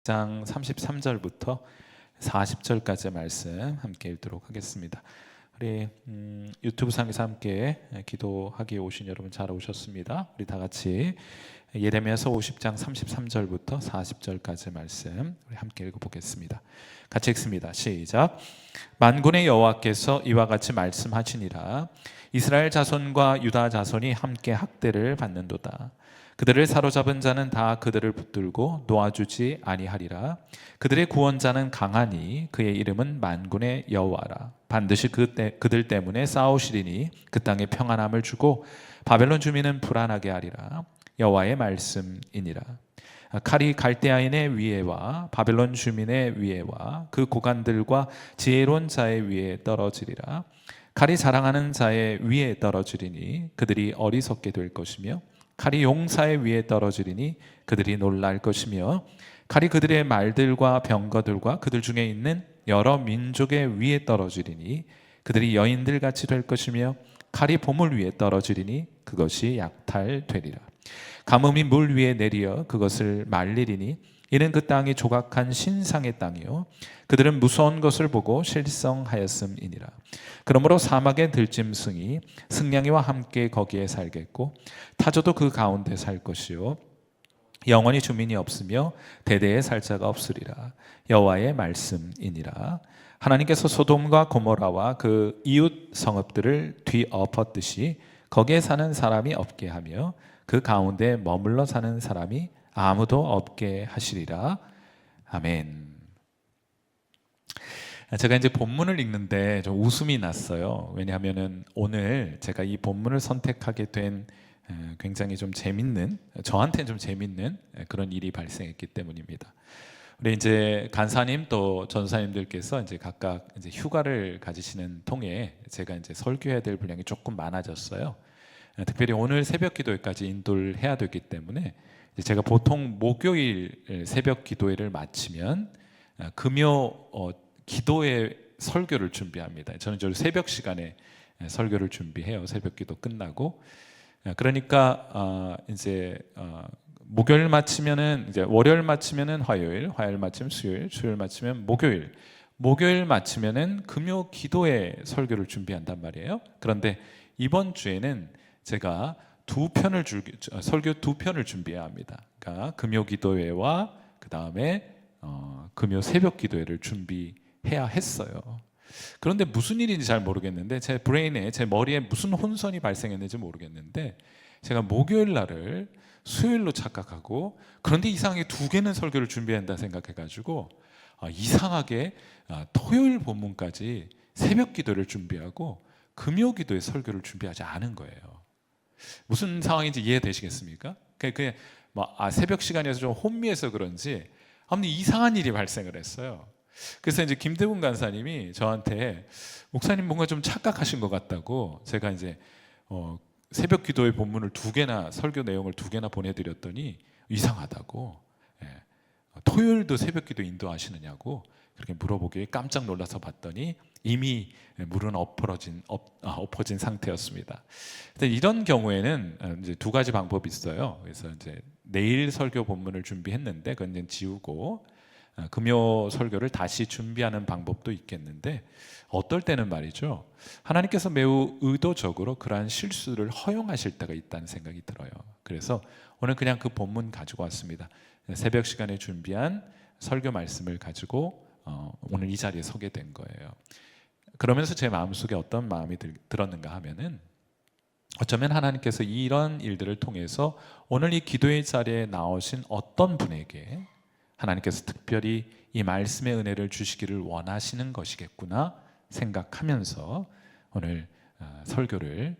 장 33절부터 40절까지의 말씀 함께 읽도록 하겠습니다. 우리 유튜브 상에서 함께 기도하기에 오신 여러분 잘 오셨습니다. 우리 다 같이 예레미야서 50장 33절부터 40절까지의 말씀 우리 함께 읽어보겠습니다. 같이 읽습니다. 시작. 만군의 여호와께서 이와 같이 말씀하시니라. 이스라엘 자손과 유다 자손이 함께 학대를 받는도다. 그들을 사로잡은 자는 다 그들을 붙들고 놓아주지 아니하리라. 그들의 구원자는 강하니 그의 이름은 만군의 여호와라. 반드시 그들 때문에 싸우시리니 그 땅에 평안함을 주고 바벨론 주민은 불안하게 하리라. 여호와의 말씀이니라. 칼이 갈대아인의 위에와 바벨론 주민의 위에와 그 고관들과 지혜로운 자의 위에 떨어지리라. 칼이 자랑하는 자의 위에 떨어지리니 그들이 어리석게 될 것이며 칼이 용사의 위에 떨어지리니 그들이 놀랄 것이며 칼이 그들의 말들과 병거들과 그들 중에 있는 여러 민족의 위에 떨어지리니 그들이 여인들 같이 될 것이며 칼이 보물 위에 떨어지리니 그것이 약탈되리라. 가뭄이 물 위에 내리어 그것을 말리리니 이는 그 땅이 조각한 신상의 땅이요 그들은 무서운 것을 보고 실성하였음이니라. 그러므로 사막의 들짐승이 승냥이와 함께 거기에 살겠고 타조도 그 가운데 살 것이요 영원히 주민이 없으며 대대에 살 자가 없으리라. 여호와의 말씀이니라. 하나님께서 소돔과 고모라와 그 이웃 성읍들을 뒤엎었듯이 거기에 사는 사람이 없게 하며 그 가운데 머물러 사는 사람이 아무도 없게 하시리라. 아멘. 제가 이제 본문을 읽는데 좀 웃음이 났어요. 왜냐하면은 오늘 제가 이 본문을 선택하게 된 굉장히 좀 재밌는, 저한테는 좀 재밌는 그런 일이 발생했기 때문입니다. 우리 이제 간사님 또 전사님들께서 이제 각각 이제 휴가를 가지시는 통에 제가 이제 설교해야 될 분량이 조금 많아졌어요. 특별히 오늘 새벽 기도회까지 인도를 해야 되기 때문에 제가 보통 목요일 새벽 기도회를 마치면 금요 기도회 설교를 준비합니다. 저는 새벽 시간에 설교를 준비해요. 새벽 기도 끝나고. 그러니까 이제 목요일 마치면은 이제 월요일 마치면은 화요일, 화요일 마치면 수요일, 수요일 마치면 목요일, 목요일 마치면은 금요 기도회 설교를 준비한단 말이에요. 그런데 이번 주에는 제가 설교 두 편을 준비해야 합니다. 그러니까 금요 기도회와 그 다음에 금요 새벽 기도회를 준비해야 했어요. 그런데 무슨 일인지 잘 모르겠는데 제 브레인에, 제 머리에 무슨 혼선이 발생했는지 모르겠는데 제가 목요일 날을 수요일로 착각하고 그런데 이상하게 두 개는 설교를 준비해야 한다 생각해가지고 이상하게 토요일 본문까지 새벽 기도를 준비하고 금요 기도의 설교를 준비하지 않은 거예요. 무슨 상황인지 이해되시겠습니까? 그냥 새벽 시간이어서 좀 혼미해서 그런지 아무튼 이상한 일이 발생을 했어요. 그래서 이제 김대훈 간사님이 저한테 목사님 뭔가 좀 착각하신 것 같다고 제가 이제 새벽 기도의 본문을 두 개나 설교 내용을 두 개나 보내드렸더니 이상하다고 토요일도 새벽 기도 인도하시느냐고 그렇게 물어보기에 깜짝 놀라서 봤더니 이미 물은 엎어진 상태였습니다. 이런 경우에는 이제 두 가지 방법이 있어요. 그래서 이제 내일 설교 본문을 준비했는데 그건 이제 지우고 금요 설교를 다시 준비하는 방법도 있겠는데 어떨 때는 말이죠. 하나님께서 매우 의도적으로 그러한 실수를 허용하실 때가 있다는 생각이 들어요. 그래서 오늘 그냥 그 본문 가지고 왔습니다. 새벽 시간에 준비한 설교 말씀을 가지고 오늘 이 자리에 서게 된 거예요. 그러면서 제 마음속에 어떤 마음이 들었는가 하면은 어쩌면 하나님께서 이런 일들을 통해서 오늘 이 기도의 자리에 나오신 어떤 분에게 하나님께서 특별히 이 말씀의 은혜를 주시기를 원하시는 것이겠구나 생각하면서 오늘 설교를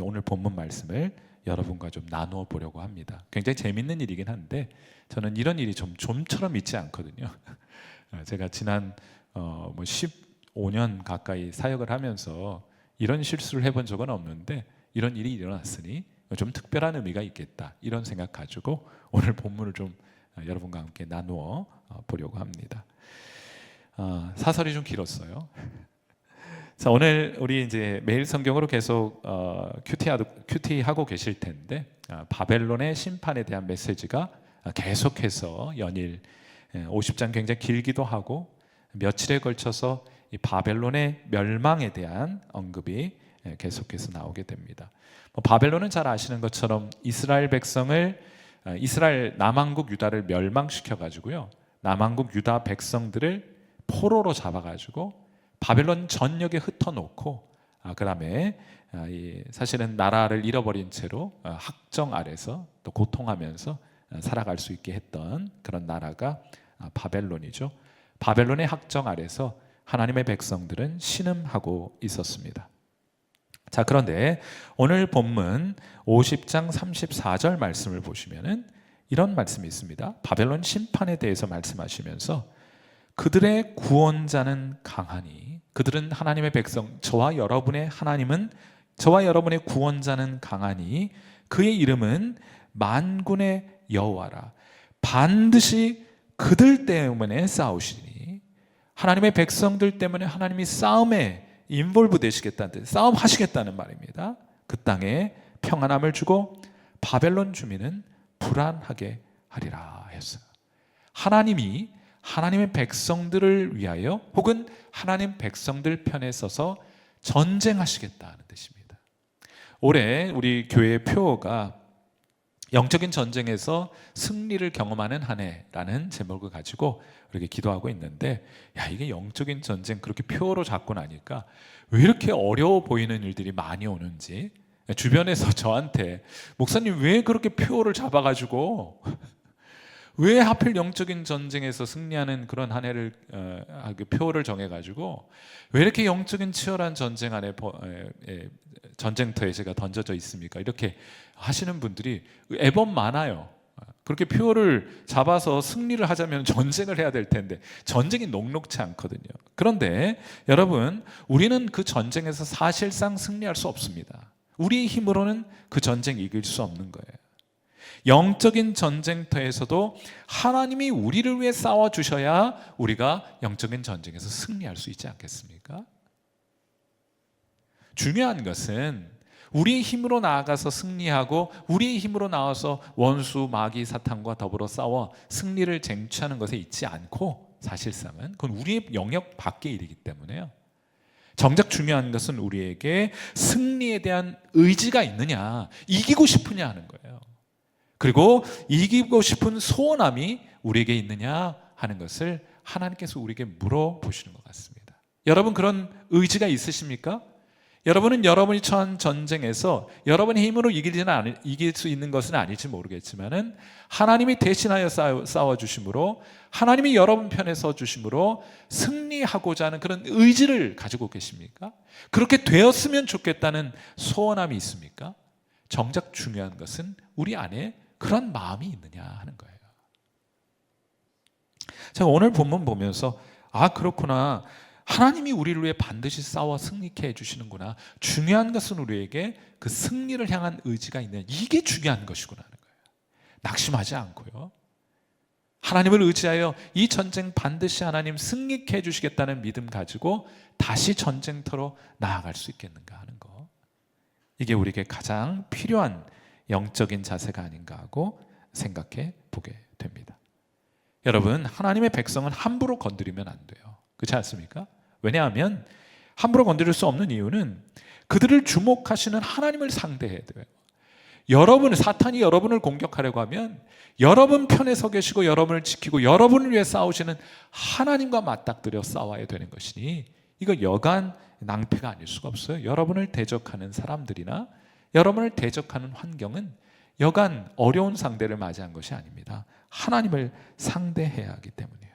오늘 본문 말씀을 여러분과 좀 나누어 보려고 합니다. 굉장히 재밌는 일이긴 한데 저는 이런 일이 좀처럼 있지 않거든요. 제가 지난 15년 가까이 사역을 하면서 이런 실수를 해본 적은 없는데 이런 일이 일어났으니 좀 특별한 의미가 있겠다 이런 생각 가지고 오늘 본문을 좀 여러분과 함께 나누어 보려고 합니다. 사설이 좀 길었어요. 자, 오늘 우리 이제 매일 성경으로 계속 큐티하고 계실 텐데 바벨론의 심판에 대한 메시지가 계속해서 연일 50장 굉장히 길기도 하고 며칠에 걸쳐서 이 바벨론의 멸망에 대한 언급이 계속해서 나오게 됩니다. 바벨론은 잘 아시는 것처럼 이스라엘 백성을 이스라엘 남왕국 유다를 멸망시켜 가지고요, 남왕국 유다 백성들을 포로로 잡아 가지고 바벨론 전역에 흩어놓고 그 다음에 사실은 나라를 잃어버린 채로 학정 아래서 또 고통하면서 살아갈 수 있게 했던 그런 나라가 바벨론이죠. 바벨론의 학정 아래서 하나님의 백성들은 신음하고 있었습니다. 자, 그런데 오늘 본문 50장 34절 말씀을 보시면은 이런 말씀이 있습니다. 바벨론 심판에 대해서 말씀하시면서 그들의 구원자는 강하니, 그들은 하나님의 백성, 저와 여러분의 하나님은, 저와 여러분의 구원자는 강하니 그의 이름은 만군의 여호와라. 반드시 그들 때문에 싸우시니, 하나님의 백성들 때문에 하나님이 싸움에 인볼브 되시겠다는 뜻, 싸움하시겠다는 말입니다. 그 땅에 평안함을 주고 바벨론 주민은 불안하게 하리라 했어요. 하나님이 하나님의 백성들을 위하여 혹은 하나님 백성들 편에 서서 전쟁하시겠다는 뜻입니다. 올해 우리 교회의 표어가 영적인 전쟁에서 승리를 경험하는 한 해라는 제목을 가지고 이렇게 기도하고 있는데, 이게 영적인 전쟁 그렇게 표어로 잡고 나니까 왜 이렇게 어려워 보이는 일들이 많이 오는지, 주변에서 저한테 목사님 왜 그렇게 표어를 잡아가지고 왜 하필 영적인 전쟁에서 승리하는 그런 한 해를 표어를 정해가지고 왜 이렇게 영적인 치열한 전쟁 안에 전쟁터에 제가 던져져 있습니까? 이렇게 하시는 분들이 애법 많아요. 그렇게 표어를 잡아서 승리를 하자면 전쟁을 해야 될 텐데 전쟁이 녹록치 않거든요. 그런데 여러분, 우리는 그 전쟁에서 사실상 승리할 수 없습니다. 우리의 힘으로는 그 전쟁 이길 수 없는 거예요. 영적인 전쟁터에서도 하나님이 우리를 위해 싸워주셔야 우리가 영적인 전쟁에서 승리할 수 있지 않겠습니까? 중요한 것은 우리의 힘으로 나아가서 승리하고 우리의 힘으로 나와서 원수, 마귀, 사탄과 더불어 싸워 승리를 쟁취하는 것에 있지 않고, 사실상은 그건 우리의 영역 밖의 일이기 때문에요. 정작 중요한 것은 우리에게 승리에 대한 의지가 있느냐, 이기고 싶으냐 하는 거예요. 그리고 이기고 싶은 소원함이 우리에게 있느냐 하는 것을 하나님께서 우리에게 물어보시는 것 같습니다. 여러분, 그런 의지가 있으십니까? 여러분은 여러분이 처한 전쟁에서 여러분의 힘으로 이길 수 있는 것은 아닐지 모르겠지만은 하나님이 대신하여 싸워주심으로, 하나님이 여러분 편에 서주심으로 승리하고자 하는 그런 의지를 가지고 계십니까? 그렇게 되었으면 좋겠다는 소원함이 있습니까? 정작 중요한 것은 우리 안에 그런 마음이 있느냐 하는 거예요. 제가 오늘 본문 보면서 그렇구나, 하나님이 우리를 위해 반드시 싸워 승리케 해주시는구나, 중요한 것은 우리에게 그 승리를 향한 의지가 있는, 이게 중요한 것이구나 하는 거예요. 낙심하지 않고요, 하나님을 의지하여 이 전쟁 반드시 하나님 승리케 해주시겠다는 믿음 가지고 다시 전쟁터로 나아갈 수 있겠는가 하는 거, 이게 우리에게 가장 필요한 영적인 자세가 아닌가 하고 생각해 보게 됩니다. 여러분, 하나님의 백성은 함부로 건드리면 안 돼요. 그렇지 않습니까? 왜냐하면 함부로 건드릴 수 없는 이유는 그들을 주목하시는 하나님을 상대해야 돼요. 사탄이 여러분을 공격하려고 하면 여러분 편에 서 계시고 여러분을 지키고 여러분을 위해 싸우시는 하나님과 맞닥뜨려 싸워야 되는 것이니, 이거 여간 낭패가 아닐 수가 없어요. 여러분을 대적하는 사람들이나 여러분을 대적하는 환경은 여간 어려운 상대를 맞이한 것이 아닙니다. 하나님을 상대해야 하기 때문이에요.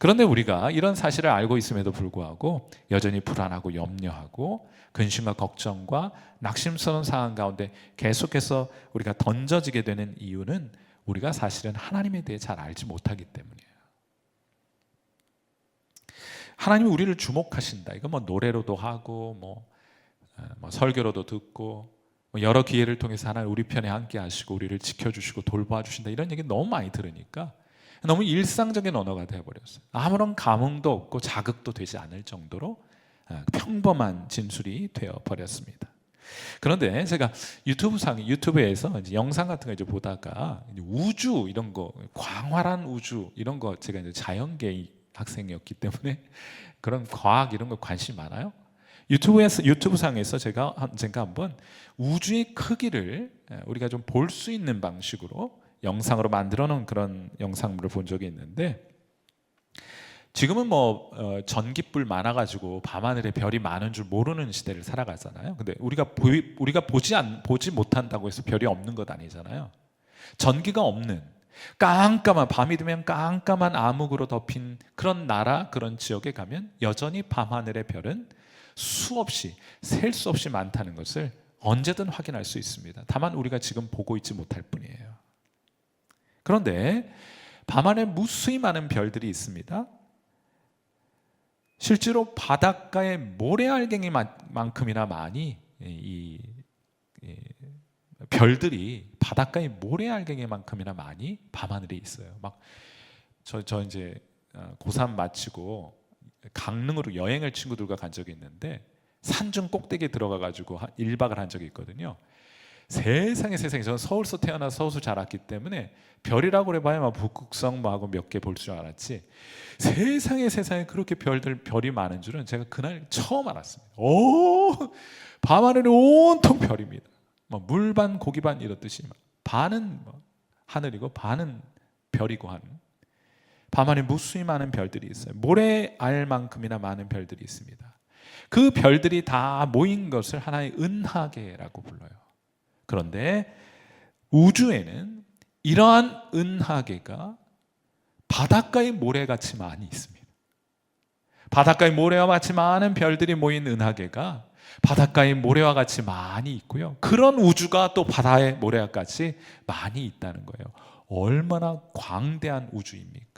그런데 우리가 이런 사실을 알고 있음에도 불구하고 여전히 불안하고 염려하고 근심과 걱정과 낙심스러운 상황 가운데 계속해서 우리가 던져지게 되는 이유는 우리가 사실은 하나님에 대해 잘 알지 못하기 때문이에요. 하나님이 우리를 주목하신다, 이거 노래로도 하고 설교로도 듣고 여러 기회를 통해서 하나님 우리 편에 함께 하시고 우리를 지켜주시고 돌봐주신다, 이런 얘기 너무 많이 들으니까 너무 일상적인 언어가 되어버렸어요. 아무런 감흥도 없고 자극도 되지 않을 정도로 평범한 진술이 되어버렸습니다. 그런데 제가 유튜브에서 이제 영상 같은 거 이제 보다가 이제 우주 이런 거, 광활한 우주 이런 거, 제가 이제 자연계 학생이었기 때문에 그런 과학 이런 거 관심이 많아요. 유튜브상에서 제가 한번 우주의 크기를 우리가 좀 볼 수 있는 방식으로 영상으로 만들어 놓은 그런 영상물을 본 적이 있는데, 지금은 뭐 전기불 많아가지고 밤하늘에 별이 많은 줄 모르는 시대를 살아가잖아요. 근데 우리가 보지 못한다고 해서 별이 없는 것 아니잖아요. 전기가 없는 깜깜한, 밤이 되면 깜깜한 암흑으로 덮인 그런 나라, 그런 지역에 가면 여전히 밤하늘의 별은 수없이, 셀 수 없이 많다는 것을 언제든 확인할 수 있습니다. 다만 우리가 지금 보고 있지 못할 뿐이에요. 그런데 밤하늘에 무수히 많은 별들이 있습니다. 실제로 바닷가의 모래알갱이만큼이나 많이 이 별들이 바닷가의 모래알갱이만큼이나 많이 밤하늘에 있어요. 막 저 이제 고3 마치고 강릉으로 여행을 친구들과 간 적이 있는데, 산중 꼭대기에 들어가 가지고 1박을 한 적이 있거든요. 세상에 저는 서울서 태어나서 서울서 자랐기 때문에 별이라고 그래봐야 막 북극성 뭐 하고 몇 개 볼 줄 알았지, 세상에 그렇게 별이 많은 줄은 제가 그날 처음 알았습니다. 밤하늘이 온통 별입니다. 뭐 물반 고기반 이렇듯이 반은 하늘이고 반은 별이고 하는, 밤하늘에 무수히 많은 별들이 있어요. 모래알만큼이나 많은 별들이 있습니다. 그 별들이 다 모인 것을 하나의 은하계라고 불러요. 그런데 우주에는 이러한 은하계가 바닷가의 모래같이 많이 있습니다. 바닷가의 모래와 같이 많은 별들이 모인 은하계가 바닷가의 모래와 같이 많이 있고요. 그런 우주가 또 바다의 모래와 같이 많이 있다는 거예요. 얼마나 광대한 우주입니까?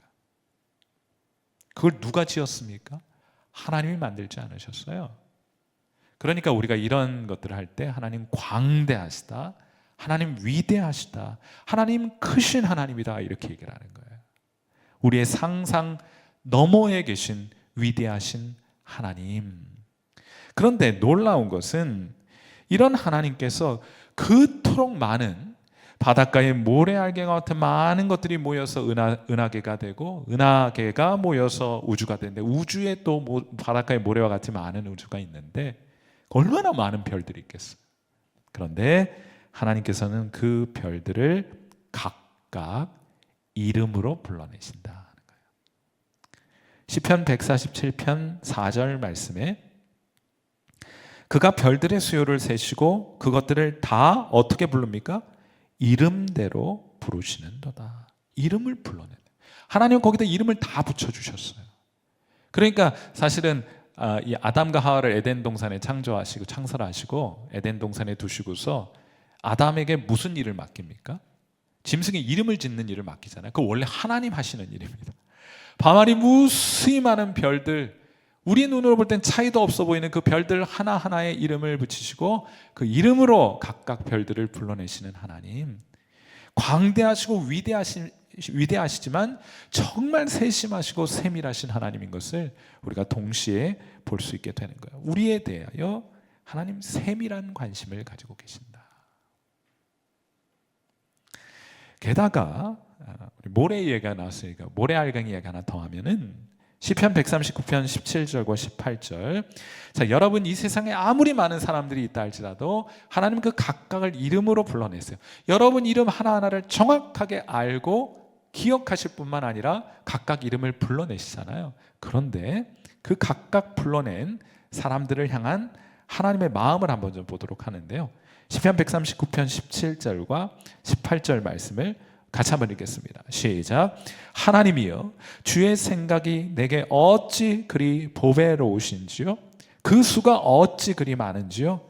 그걸 누가 지었습니까? 하나님이 만들지 않으셨어요. 그러니까 우리가 이런 것들을 할 때 하나님 광대하시다, 하나님 위대하시다, 하나님 크신 하나님이다, 이렇게 얘기를 하는 거예요. 우리의 상상 너머에 계신 위대하신 하나님. 그런데 놀라운 것은 이런 하나님께서 그토록 많은 바닷가의 모래알갱이와 같은 많은 것들이 모여서 은하계가 되고, 은하계가 모여서 우주가 되는데, 우주에 또 바닷가의 모래와 같이 많은 우주가 있는데 얼마나 많은 별들이 있겠어요. 그런데 하나님께서는 그 별들을 각각 이름으로 불러내신다는 거예요. 시편 147편 4절 말씀에 그가 별들의 수요를 세시고 그것들을 다 어떻게 부릅니까? 이름대로 부르시는도다. 이름을 불러내는, 하나님은 거기다 이름을 다 붙여주셨어요. 그러니까 사실은 이 아담과 하와를 에덴 동산에 창조하시고 창설하시고 에덴 동산에 두시고서 아담에게 무슨 일을 맡깁니까? 짐승에 이름을 짓는 일을 맡기잖아요. 그거 원래 하나님 하시는 일입니다. 밤하늘이 무수히 많은 별들, 우리 눈으로 볼 땐 차이도 없어 보이는 그 별들 하나하나에 이름을 붙이시고 그 이름으로 각각 별들을 불러내시는 하나님, 광대하시고 위대하시지만 정말 세심하시고 세밀하신 하나님인 것을 우리가 동시에 볼 수 있게 되는 거예요. 우리에 대하여 하나님 세밀한 관심을 가지고 계신다. 게다가 우리 모래 이야기가 나왔으니까 모래알갱이 이야기 하나 더 하면은 시편 139편 17절과 18절. 자, 여러분 이 세상에 아무리 많은 사람들이 있다 할지라도 하나님 그 각각을 이름으로 불러내세요. 여러분 이름 하나하나를 정확하게 알고 기억하실 뿐만 아니라 각각 이름을 불러내시잖아요. 그런데 그 각각 불러낸 사람들을 향한 하나님의 마음을 한번 좀 보도록 하는데요. 시편 139편 17절과 18절 말씀을 같이 한번 읽겠습니다. 시작. 하나님이여, 주의 생각이 내게 어찌 그리 보배로우신지요? 그 수가 어찌 그리 많은지요?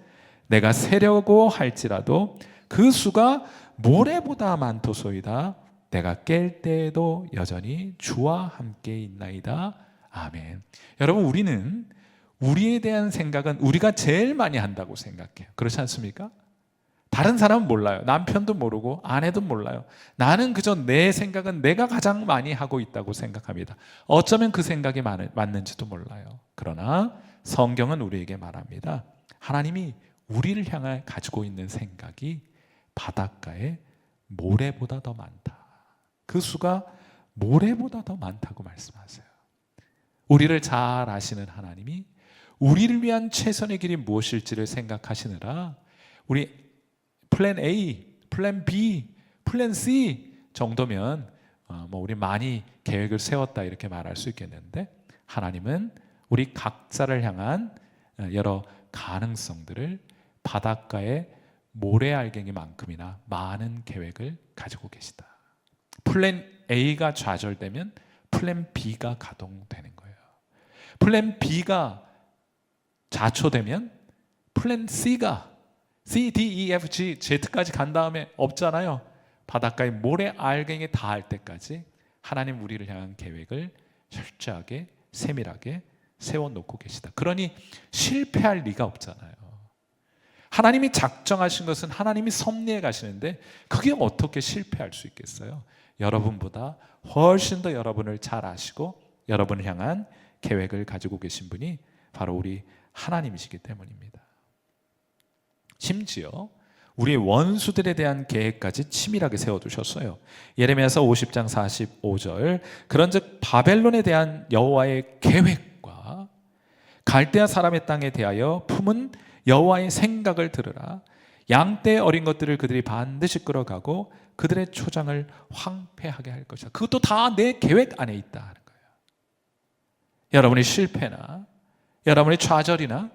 내가 세려고 할지라도 그 수가 모래보다 많도소이다. 내가 깰 때에도 여전히 주와 함께 있나이다. 아멘. 여러분, 우리는 우리에 대한 생각은 우리가 제일 많이 한다고 생각해요. 그렇지 않습니까? 다른 사람은 몰라요. 남편도 모르고 아내도 몰라요. 나는 그저 내 생각은 내가 가장 많이 하고 있다고 생각합니다. 어쩌면 그 생각이 맞는지도 몰라요. 그러나 성경은 우리에게 말합니다. 하나님이 우리를 향해 가지고 있는 생각이 바닷가의 모래보다 더 많다. 그 수가 모래보다 더 많다고 말씀하세요. 우리를 잘 아시는 하나님이 우리를 위한 최선의 길이 무엇일지를 생각하시느라 우리 플랜 A, 플랜 B, 플랜 C 정도면 우리 많이 계획을 세웠다 이렇게 말할 수 있겠는데, 하나님은 우리 각자를 향한 여러 가능성들을 바닷가의 모래알갱이만큼이나 많은 계획을 가지고 계시다. 플랜 A가 좌절되면 플랜 B가 가동되는 거예요. 플랜 B가 자초되면 플랜 C가 C, D, E, F, G, Z까지 간 다음에 없잖아요. 바닷가의 모래알갱이에 닿을 때까지 하나님 우리를 향한 계획을 철저하게 세밀하게 세워놓고 계시다. 그러니 실패할 리가 없잖아요. 하나님이 작정하신 것은 하나님이 섭리해 가시는데 그게 어떻게 실패할 수 있겠어요? 여러분보다 훨씬 더 여러분을 잘 아시고 여러분을 향한 계획을 가지고 계신 분이 바로 우리 하나님이시기 때문입니다. 심지어 우리의 원수들에 대한 계획까지 치밀하게 세워두셨어요. 예레미야서 50장 45절, 그런즉 바벨론에 대한 여호와의 계획과 갈대아 사람의 땅에 대하여 품은 여호와의 생각을 들으라. 양떼 어린 것들을 그들이 반드시 끌어가고 그들의 초장을 황폐하게 할 것이다. 그것도 다 내 계획 안에 있다 하는 거예요. 여러분의 실패나 여러분의 좌절이나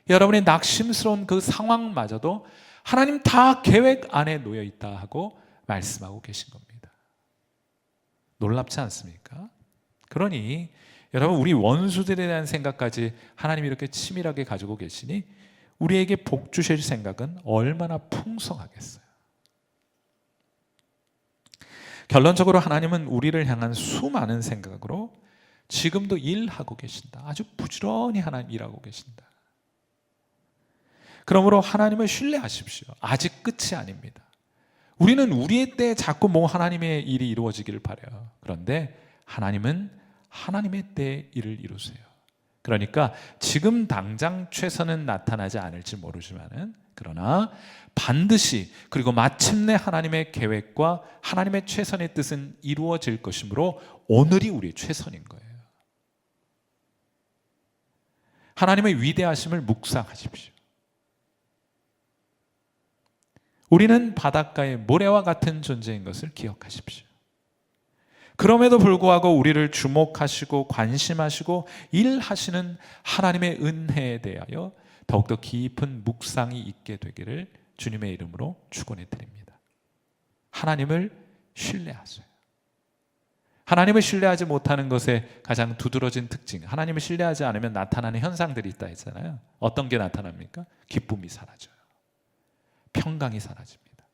여러분의 낙심스러운 그 상황마저도 하나님 다 계획 안에 놓여 있다 하고 말씀하고 계신 겁니다. 놀랍지 않습니까? 그러니 여러분, 우리 원수들에 대한 생각까지 하나님이 이렇게 치밀하게 가지고 계시니 우리에게 복 주실 생각은 얼마나 풍성하겠어요. 결론적으로 하나님은 우리를 향한 수많은 생각으로 지금도 일하고 계신다. 아주 부지런히 하나님 일하고 계신다. 그러므로 하나님을 신뢰하십시오. 아직 끝이 아닙니다. 우리는 우리의 때에 자꾸 하나님의 일이 이루어지기를 바라요. 그런데 하나님은 하나님의 때에 일을 이루세요. 그러니까 지금 당장 최선은 나타나지 않을지 모르지만은, 그러나 반드시 그리고 마침내 하나님의 계획과 하나님의 최선의 뜻은 이루어질 것이므로 오늘이 우리의 최선인 거예요. 하나님의 위대하심을 묵상하십시오. 우리는 바닷가의 모래와 같은 존재인 것을 기억하십시오. 그럼에도 불구하고 우리를 주목하시고 관심하시고 일하시는 하나님의 은혜에 대하여 더욱더 깊은 묵상이 있게 되기를 주님의 이름으로 축원해 드립니다. 하나님을 신뢰하세요. 하나님을 신뢰하지 못하는 것의 가장 두드러진 특징, 하나님을 신뢰하지 않으면 나타나는 현상들이 있다 했잖아요. 어떤 게 나타납니까? 기쁨이 사라져요. 평강이 사라집니다.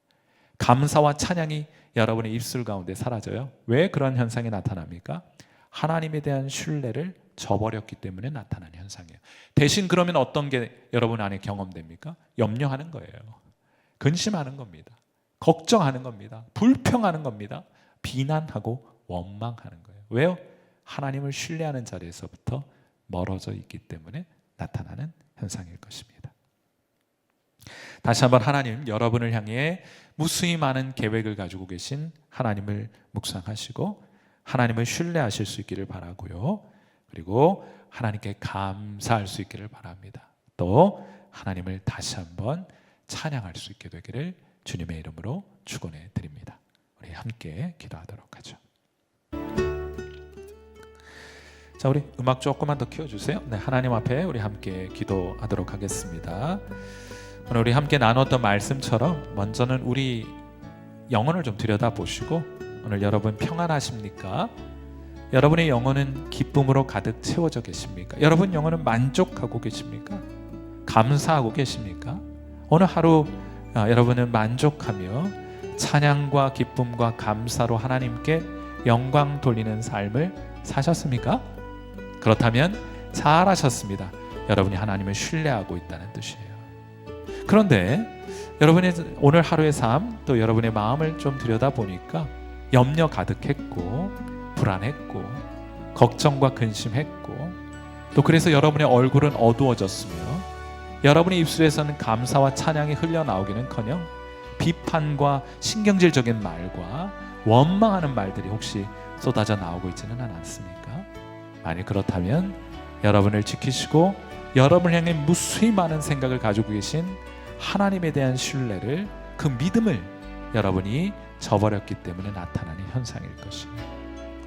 감사와 찬양이 여러분의 입술 가운데 사라져요. 왜 그런 현상이 나타납니까? 하나님에 대한 신뢰를 저버렸기 때문에 나타나는 현상이에요. 대신 그러면 어떤 게 여러분 안에 경험됩니까? 염려하는 거예요. 근심하는 겁니다. 걱정하는 겁니다. 불평하는 겁니다. 비난하고 원망하는 거예요. 왜요? 하나님을 신뢰하는 자리에서부터 멀어져 있기 때문에 나타나는 현상일 것입니다. 다시 한번 하나님, 여러분을 향해 무수히 많은 계획을 가지고 계신 하나님을 묵상하시고 하나님을 신뢰하실 수 있기를 바라고요. 그리고 하나님께 감사할 수 있기를 바랍니다. 또 하나님을 다시 한번 찬양할 수 있게 되기를 주님의 이름으로 축원해 드립니다. 우리 함께 기도하도록 하죠. 자, 우리 음악 조금만 더 키워주세요. 네, 하나님 앞에 우리 함께 기도하도록 하겠습니다. 오늘 우리 함께 나눴던 말씀처럼 먼저는 우리 영혼을 좀 들여다보시고, 오늘 여러분 평안하십니까? 여러분의 영혼은 기쁨으로 가득 채워져 계십니까? 여러분 영혼은 만족하고 계십니까? 감사하고 계십니까? 오늘 하루 여러분은 만족하며 찬양과 기쁨과 감사로 하나님께 영광 돌리는 삶을 사셨습니까? 그렇다면 잘하셨습니다. 여러분이 하나님을 신뢰하고 있다는 뜻이에요. 그런데 여러분의 오늘 하루의 삶, 또 여러분의 마음을 좀 들여다보니까 염려 가득했고 불안했고 걱정과 근심했고, 또 그래서 여러분의 얼굴은 어두워졌으며 여러분의 입술에서는 감사와 찬양이 흘러나오기는커녕 비판과 신경질적인 말과 원망하는 말들이 혹시 쏟아져 나오고 있지는 않습니까? 만약 그렇다면 여러분을 지키시고 여러분을 향해 무수히 많은 생각을 가지고 계신 하나님에 대한 신뢰를, 그 믿음을 여러분이 저버렸기 때문에 나타나는 현상일 것입니다.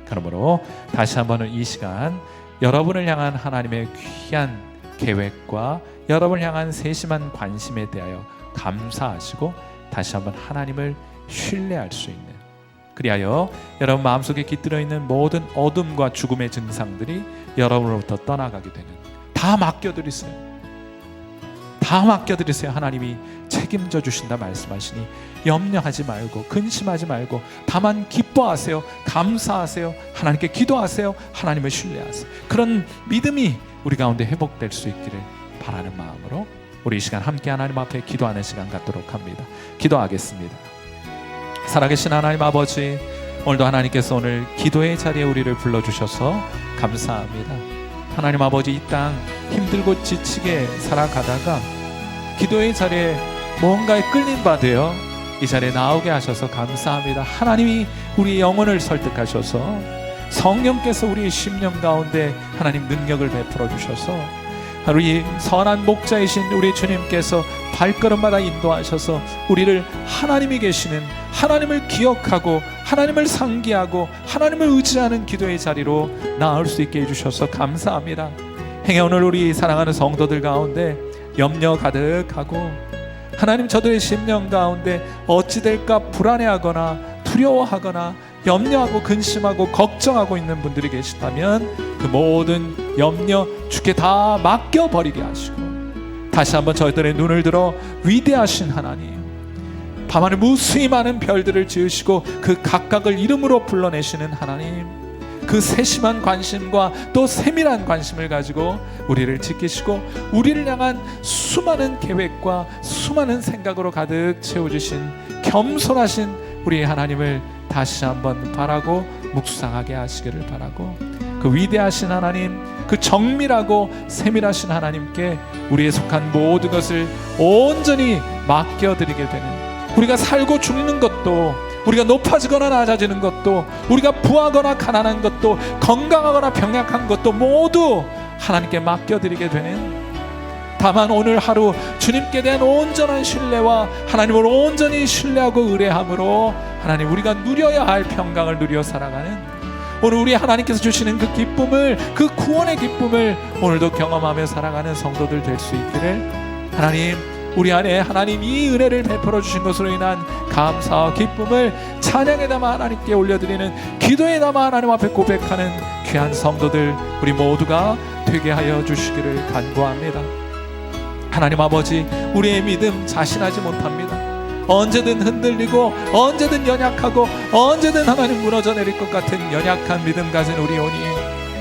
그러므로 다시 한번 이 시간 여러분을 향한 하나님의 귀한 계획과 여러분을 향한 세심한 관심에 대하여 감사하시고 다시 한번 하나님을 신뢰할 수 있는, 그리하여 여러분 마음속에 깃들어 있는 모든 어둠과 죽음의 증상들이 여러분으로부터 떠나가게 되는, 다 맡겨드리세요. 다 맡겨드리세요. 하나님이 책임져 주신다 말씀하시니 염려하지 말고 근심하지 말고 다만 기뻐하세요. 감사하세요. 하나님께 기도하세요. 하나님을 신뢰하세요. 그런 믿음이 우리 가운데 회복될 수 있기를 바라는 마음으로 우리 이 시간 함께 하나님 앞에 기도하는 시간 갖도록 합니다. 기도하겠습니다. 살아계신 하나님 아버지, 오늘도 하나님께서 오늘 기도의 자리에 우리를 불러주셔서 감사합니다. 하나님 아버지, 이 땅 힘들고 지치게 살아가다가 기도의 자리에 뭔가에 끌린 바 되어 이 자리에 나오게 하셔서 감사합니다. 하나님이 우리의 영혼을 설득하셔서 성령께서 우리의 심령 가운데 하나님 능력을 베풀어 주셔서 우리 선한 목자이신 우리 주님께서 발걸음마다 인도하셔서 우리를 하나님이 계시는, 하나님을 기억하고 하나님을 상기하고 하나님을 의지하는 기도의 자리로 나올 수 있게 해주셔서 감사합니다. 행여 오늘 우리 사랑하는 성도들 가운데 염려 가득하고 하나님 저들의 심령 가운데 어찌 될까 불안해하거나 두려워하거나 염려하고 근심하고 걱정하고 있는 분들이 계시다면 그 모든 염려 주께 다 맡겨버리게 하시고 다시 한번 저희들의 눈을 들어 위대하신 하나님, 밤하늘 무수히 많은 별들을 지으시고 그 각각을 이름으로 불러내시는 하나님, 그 세심한 관심과 또 세밀한 관심을 가지고 우리를 지키시고 우리를 향한 수많은 계획과 수많은 생각으로 가득 채워주신 겸손하신 우리 하나님을 다시 한번 바라고 묵상하게 하시기를 바라고, 그 위대하신 하나님, 그 정밀하고 세밀하신 하나님께 우리에 속한 모든 것을 온전히 맡겨드리게 되는, 우리가 살고 죽는 것도, 우리가 높아지거나 낮아지는 것도, 우리가 부하거나 가난한 것도, 건강하거나 병약한 것도 모두 하나님께 맡겨드리게 되는, 다만 오늘 하루 주님께 대한 온전한 신뢰와 하나님을 온전히 신뢰하고 의뢰함으로 하나님 우리가 누려야 할 평강을 누려 살아가는, 오늘 우리 하나님께서 주시는 그 기쁨을, 그 구원의 기쁨을 오늘도 경험하며 살아가는 성도들 될 수 있기를, 하나님 우리 안에 하나님 이 은혜를 베풀어 주신 것으로 인한 감사와 기쁨을 찬양에 담아 하나님께 올려드리는, 기도에 담아 하나님 앞에 고백하는 귀한 성도들 우리 모두가 되게 하여 주시기를 간구합니다. 하나님 아버지, 우리의 믿음 자신하지 못합니다. 언제든 흔들리고 언제든 연약하고 언제든 하나님 무너져 내릴 것 같은 연약한 믿음 가진 우리 오니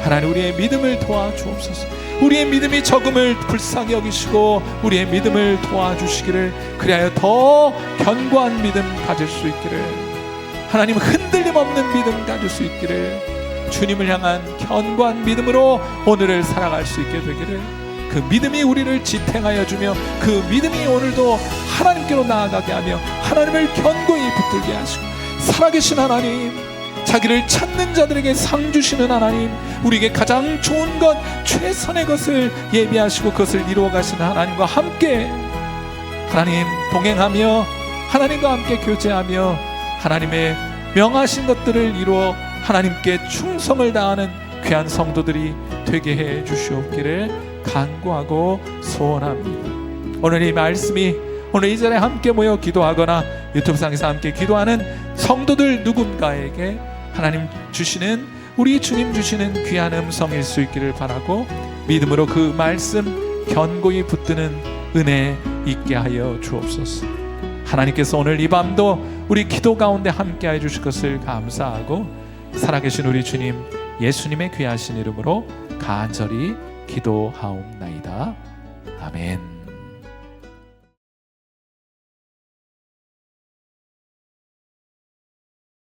하나님 우리의 믿음을 도와주옵소서. 우리의 믿음이 적음을 불쌍히 여기시고 우리의 믿음을 도와주시기를, 그리하여 더 견고한 믿음 가질 수 있기를, 하나님 흔들림 없는 믿음 가질 수 있기를, 주님을 향한 견고한 믿음으로 오늘을 살아갈 수 있게 되기를, 그 믿음이 우리를 지탱하여 주며 그 믿음이 오늘도 하나님께로 나아가게 하며 하나님을 견고히 붙들게 하시고, 살아계신 하나님, 자기를 찾는 자들에게 상 주시는 하나님, 우리에게 가장 좋은 것, 최선의 것을 예비하시고 그것을 이루어 가시는 하나님과 함께 하나님 동행하며 하나님과 함께 교제하며 하나님의 명하신 것들을 이루어 하나님께 충성을 다하는 귀한 성도들이 되게 해 주시옵기를 간구하고 소원합니다. 오늘 이 말씀이 오늘 이 자리에 함께 모여 기도하거나 유튜브상에서 함께 기도하는 성도들 누군가에게 하나님 주시는, 우리 주님 주시는 귀한 음성일 수 있기를 바라고 믿음으로 그 말씀 견고히 붙드는 은혜 있게 하여 주옵소서. 하나님께서 오늘 이 밤도 우리 기도 가운데 함께 해 주실 것을 감사하고, 살아계신 우리 주님 예수님의 귀하신 이름으로 간절히 기도하옵나이다. 아멘.